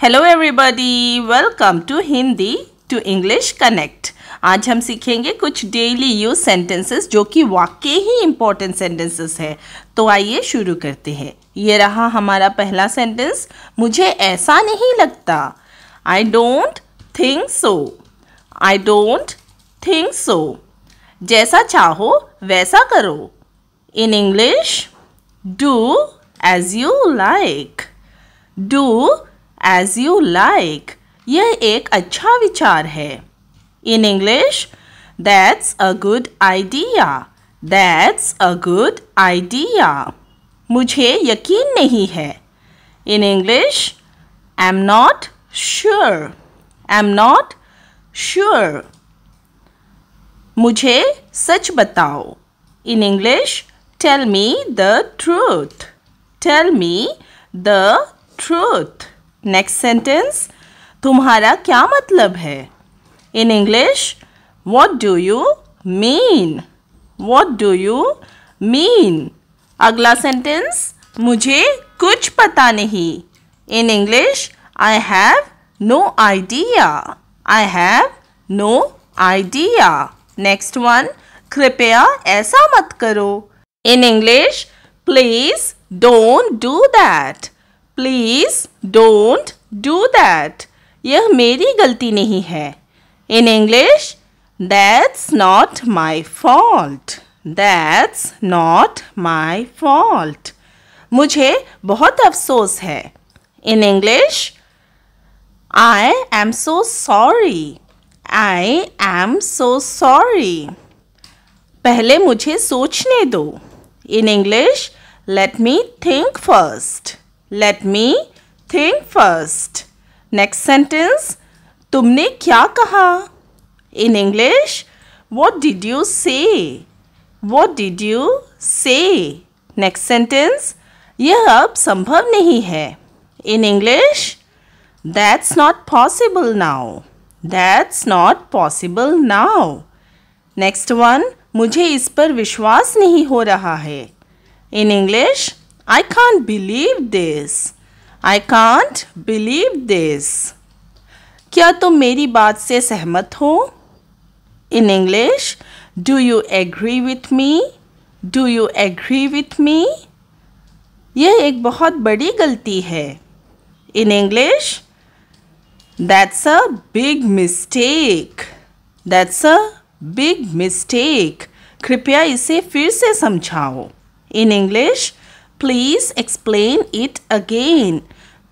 Hello everybody, welcome to Hindi to English connect. आज हम सीखेंगे कुछ डेली यूज सेंटेंसेस जो कि वाकई ही इम्पोर्टेंट सेंटेंसेस है। तो आइए शुरू करते हैं। ये रहा हमारा पहला सेंटेंस। मुझे ऐसा नहीं लगता। I don't think so. I don't think so. जैसा चाहो वैसा करो। In English, do as you like. Do as you like. यह एक अच्छा विचार है। In English, that's a good idea. That's a good idea. मुझे यकीन नहीं है। In English, I am not sure. I am not sure. मुझे सच बताओ। In English, tell me the truth. Tell me the truth. Next sentence, तुम्हारा क्या मतलब है? In English, what do you mean? What do you mean? अगला sentence, मुझे कुछ पता नहीं। In English, I have no idea. I have no idea. Next one, कृपया ऐसा मत करो। In English, please don't do that. Please don't do that. यह मेरी गलती नहीं है। In English, that's not my fault. That's not my fault. मुझे बहुत अफसोस है। In English, I am so sorry. I am so sorry. पहले मुझे सोचने दो। In English, let me think first. Let me think first. Next sentence, तुमने क्या कहा? In English, what did you say? What did you say? Next sentence, यह अब संभव नहीं है। In English, that's not possible now. That's not possible now. Next one, मुझे इस पर विश्वास नहीं हो रहा है। In English, I can't believe this. I can't believe this. क्या तुम मेरी बात से सहमत हो? In English, do you agree with me? Do you agree with me? यह एक बहुत बड़ी गलती है। In English, that's a big mistake. That's a big mistake. कृपया इसे फिर से समझाओ। In English, Please explain it again.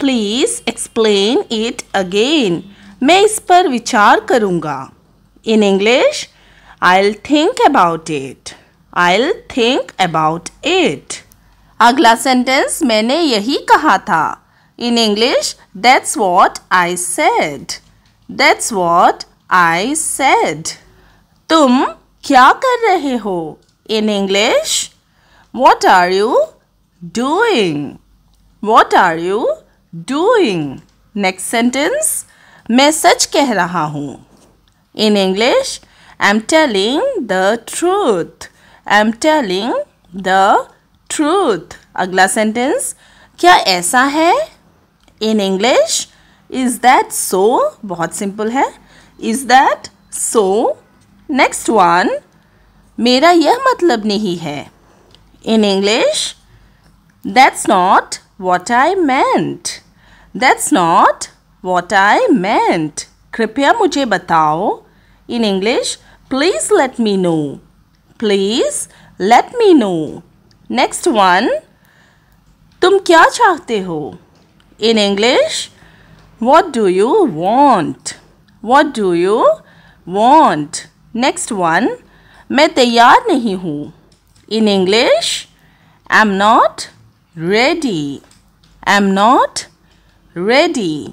Please explain it again. मैं इस पर विचार करूँगा। In English, I'll think about it. I'll think about it. अगला सेंटेंस, मैंने यही कहा था। In English, that's what I said. That's what I said. तुम क्या कर रहे हो? In English, what are you doing? What are you doing? Next sentence, मैं सच कह रहा हूँ। In English, I'm telling the truth. I'm telling the truth. अगला सेंटेंस, क्या ऐसा है? In English, is that so? बहुत सिंपल है। Is that so? Next one, मेरा यह मतलब नहीं है। In English, That's not what I meant. That's not what I meant. कृपया मुझे बताओ। In English, please let me know. Please let me know. Next one, तुम क्या चाहते हो? In English, what do you want? What do you want? Next one, मैं तैयार नहीं हूँ। In English, I'm not ready. I'm not ready.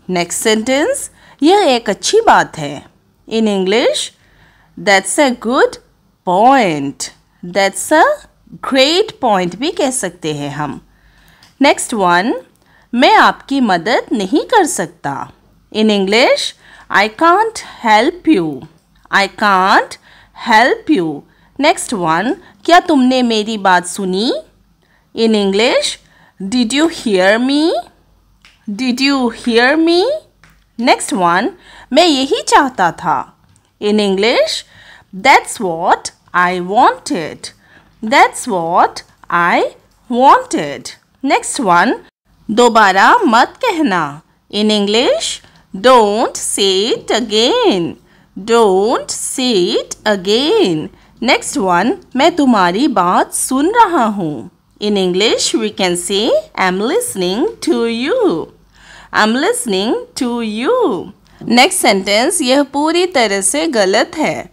Next sentence, यह एक अच्छी बात है। In English, that's a good point. That's a great point भी कह सकते हैं हम। Next one, मैं आपकी मदद नहीं कर सकता। In English, I can't help you. I can't help you. Next one, क्या तुमने मेरी बात सुनी? In English, did you hear me? Did you hear me? Next one, मैं यही चाहता था. In English, that's what I wanted. That's what I wanted. Next one, दोबारा मत कहना. In English, don't say it again. Don't say it again. Next one, मैं तुम्हारी बात सुन रहा हूँ. In English, we can say, I'm listening to you. I'm listening to you. Next sentence, यह पूरी तरह से गलत है.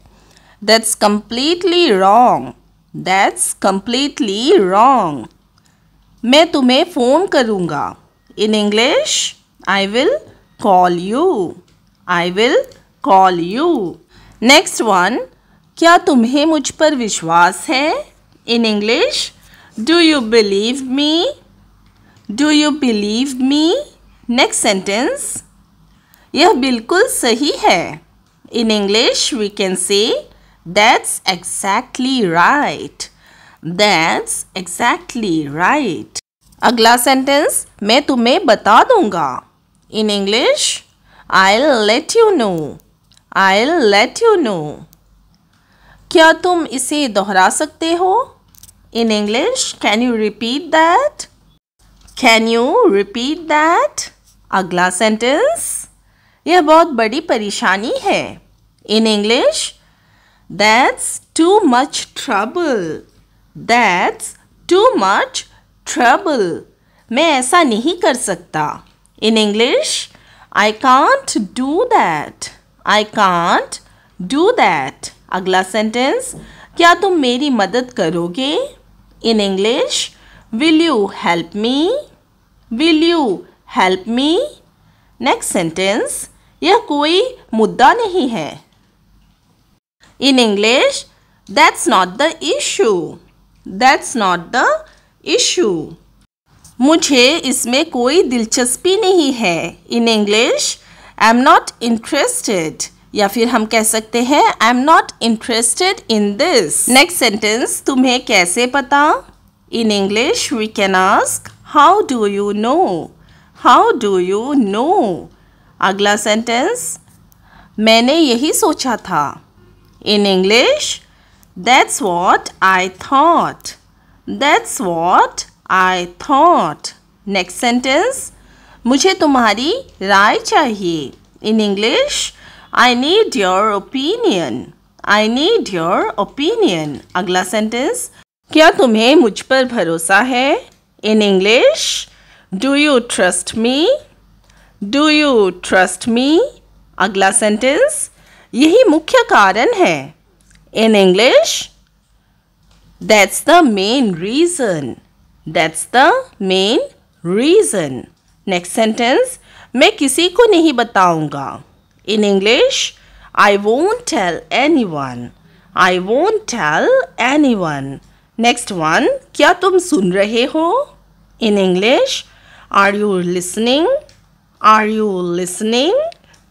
That's completely wrong. That's completely wrong. मैं तुम्हें फ़ोन करूँगा. In English, I will call you. I will call you. Next one, क्या तुम्हें मुझ पर विश्वास है? In English, do you believe me? Do you believe me? Next sentence, यह बिल्कुल सही है. In English, we can say, that's exactly right. That's exactly right. अगला सेंटेंस, मैं तुम्हें बता दूंगा. In English, I'll let you know. I'll let you know. क्या तुम इसे दोहरा सकते हो? In English, can you repeat that? Can you repeat that? अगला सेंटेंस, यह बहुत बड़ी परेशानी है. In English, that's too much trouble. That's too much trouble. मैं ऐसा नहीं कर सकता. In English, I can't do that. I can't do that. अगला सेंटेंस, क्या तुम मेरी मदद करोगे? In English, will you help me? Will you help me? Next sentence, यह कोई मुद्दा नहीं है. In English, that's not the issue. That's not the issue. मुझे इसमें कोई दिलचस्पी नहीं है. In English, I'm not interested. या फिर हम कह सकते हैं I'm not interested in this. Next sentence, तुम्हें कैसे पता? In English, we can ask, how do you know? How do you know? अगला sentence, मैंने यही सोचा था. In English, that's what I thought. That's what I thought. Next sentence, मुझे तुम्हारी राय चाहिए. In English, I need your opinion. I need your opinion. अगला sentence, क्या तुम्हें मुझ पर भरोसा है? In English, do you trust me? Do you trust me? अगला sentence, यही मुख्य कारण है. In English, that's the main reason. That's the main reason. Next sentence, मैं किसी को नहीं बताऊंगा. In English, I won't tell anyone. I won't tell anyone. Next one, क्या तुम सुन रहे हो? In English, are you listening? Are you listening?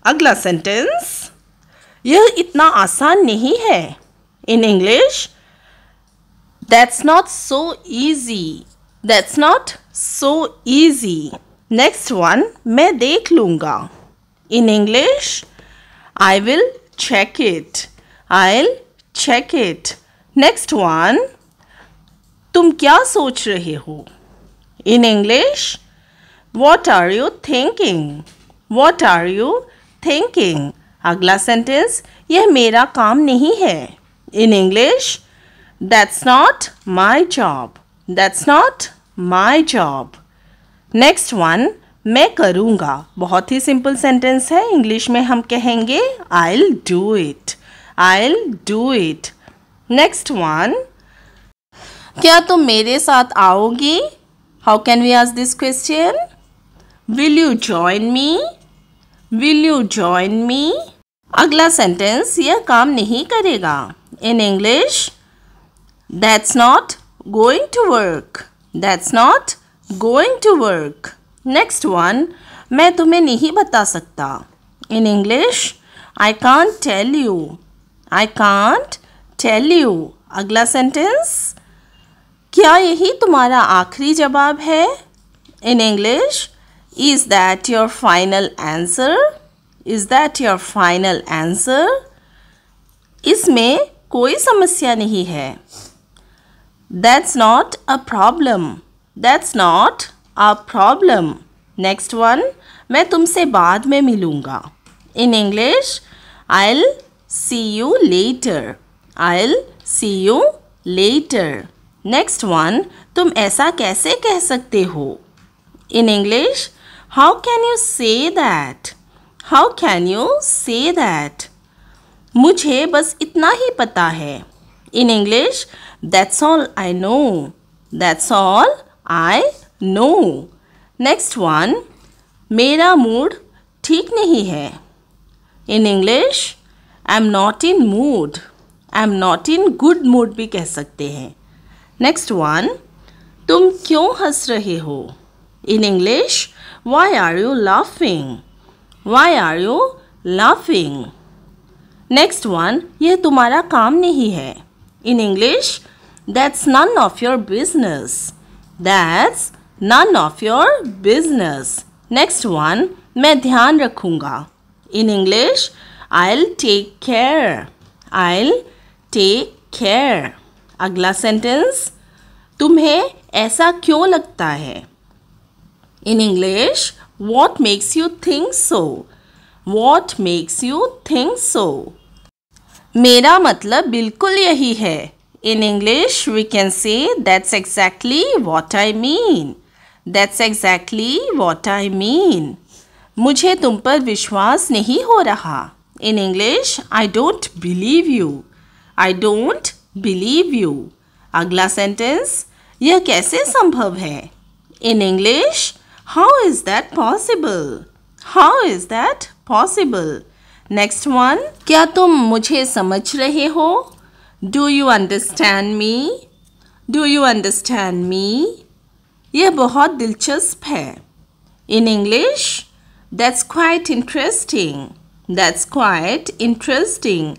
अगला sentence, यह इतना आसान नहीं है. In English, that's not so easy. That's not so easy. Next one, मैं देख लूँगा. In English, I will check it. I'll check it. Next one, तुम क्या सोच रहे हो? In English, what are you thinking? What are you thinking? अगला sentence, यह मेरा काम नहीं है. In English, that's not my job. That's not my job. Next one, मैं करूँगा. बहुत ही सिंपल सेंटेंस है. इंग्लिश में हम कहेंगे I'll do it. I'll do it. Next one, क्या तुम मेरे साथ आओगी? How can we ask this question? Will you join me? Will you join me? अगला सेंटेंस, यह काम नहीं करेगा. In English, that's not going to work. That's not going to work. Next one, मैं तुम्हें नहीं बता सकता. In English, I can't tell you. I can't tell you. अगला सेंटेंस, क्या यही तुम्हारा आखिरी जवाब है? In English, Is that your final answer? Is that your final answer? इसमें कोई समस्या नहीं है. That's not a problem. That's not a problem. Next one. मैं तुमसे बाद में मिलूँगा. In English, I'll see you later. I'll see you later. Next one. तुम ऐसा कैसे कह सकते हो? In English, how can you say that? How can you say that? मुझे बस इतना ही पता है. In English, that's all I know. That's all I know. Next one. मेरा मूड ठीक नहीं है. In English, I'm not in mood. I'm not in good mood भी कह सकते हैं. Next one. तुम क्यों हंस रहे हो? In English, why are you laughing? Why are you laughing? Next one. यह तुम्हारा काम नहीं है. In English, that's none of your business. That's none of your business. Next one. मैं ध्यान रखूँगा. In English, I'll take care. I'll take care. अगला sentence. तुम्हें ऐसा क्यों लगता है? In English, what makes you think so? What makes you think so? मेरा मतलब बिल्कुल यही है. In English, we can say that's exactly what I mean. That's exactly what I mean. मुझे तुम पर विश्वास नहीं हो रहा. In English, I don't believe you. I don't believe you. अगला सेंटेंस. यह कैसे संभव है? In English, how is that possible? How is that possible? Next one. क्या तुम मुझे समझ रहे हो? Do you understand me? Do you understand me? यह बहुत दिलचस्प है. In English, that's quite interesting. That's quite interesting.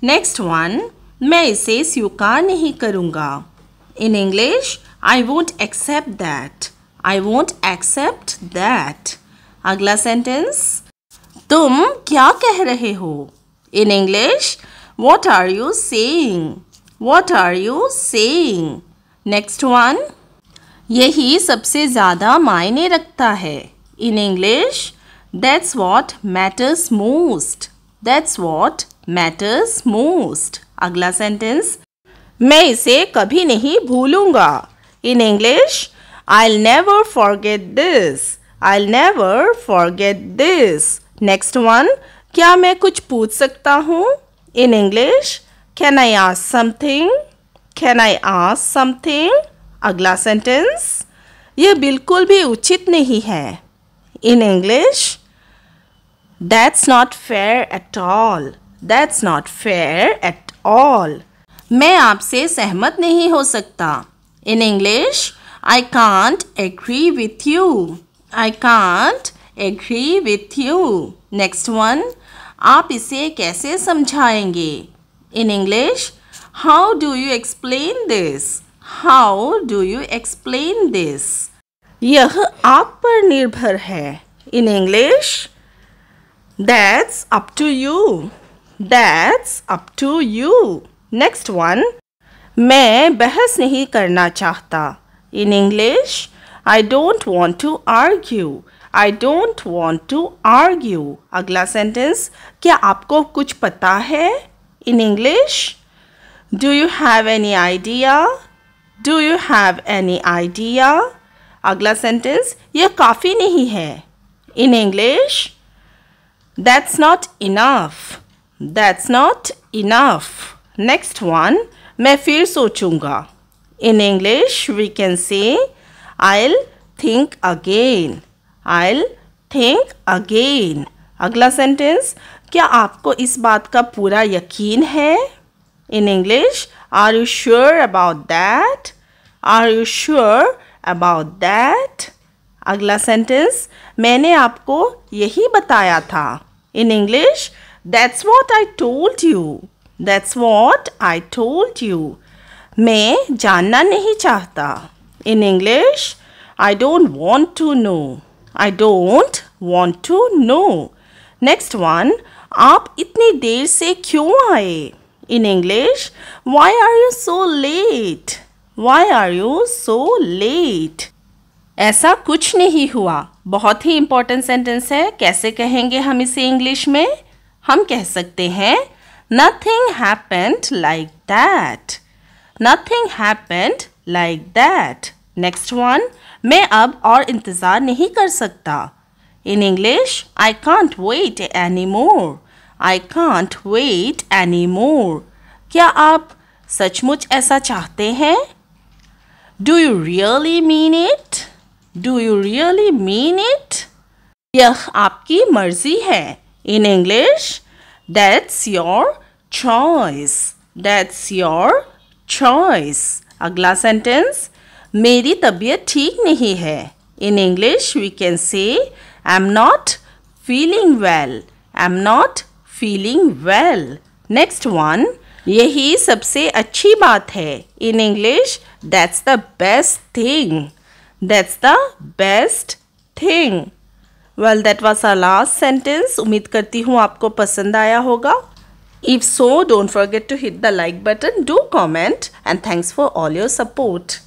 Next one. मैं इसे स्वीकार नहीं करूँगा. In English, I won't accept that. I won't accept that. अगला सेंटेंस. तुम क्या कह रहे हो? In English, what are you saying? What are you saying? Next one. यही सबसे ज़्यादा मायने रखता है. In English, that's what matters most. That's what matters most. अगला सेंटेंस. मैं इसे कभी नहीं भूलूंगा. In English, I'll never forget this. I'll never forget this. Next one. क्या मैं कुछ पूछ सकता हूँ? In English, can I ask something? Can I ask something? अगला सेंटेंस. यह बिल्कुल भी उचित नहीं है. In English, that's not fair at all. That's not fair at all. मैं आपसे सहमत नहीं हो सकता. In English, I can't agree with you. I can't agree with you. Next one. आप इसे कैसे समझाएंगे? In English, how do you explain this? How do you explain this? यह आप पर निर्भर है. In English, that's up to you. That's up to you. Next one. मैं बहस नहीं करना चाहता. In English, I don't want to argue. I don't want to argue. अगला सेंटेंस. क्या आपको कुछ पता है? In English, do you have any idea? Do you have any idea? अगला सेंटेंस. यह काफ़ी नहीं है. In English, that's not enough. That's not enough. Next one. मैं फिर सोचूंगा. In English, we can say, I'll think again. I'll think again. अगला sentence. क्या आपको इस बात का पूरा यकीन है? In English, are you sure about that? Are you sure about that? अगला सेंटेंस. मैंने आपको यही बताया था. In English, that's what I told you. That's what I told you. मैं जानना नहीं चाहता. In English, I don't want to know. I don't want to know. Next one, आप इतनी देर से क्यों आए? In English, why are you so late? Why are you so late? ऐसा कुछ नहीं हुआ. बहुत ही इंपॉर्टेंट सेंटेंस है. कैसे कहेंगे हम इसे इंग्लिश में? हम कह सकते हैं Nothing happened like that. Nothing happened like that. Next one, मैं अब और इंतज़ार नहीं कर सकता. In English, I can't wait anymore. I can't wait anymore. क्या आप सचमुच ऐसा चाहते हैं? Do you really mean it? Do you really mean it? यह आपकी मर्जी है. In English, that's your choice. That's your choice. अगला सेंटेंस, मेरी तबीयत ठीक नहीं है. In English, we can say, I'm not feeling well. I'm not feeling well. Next one, यही सबसे अच्छी बात है. In English, that's the best thing. That's the best thing. Well, that was our last sentence. उम्मीद करती हूँ आपको पसंद आया होगा. If so, don't forget to hit the like button, do comment, and thanks for all your support.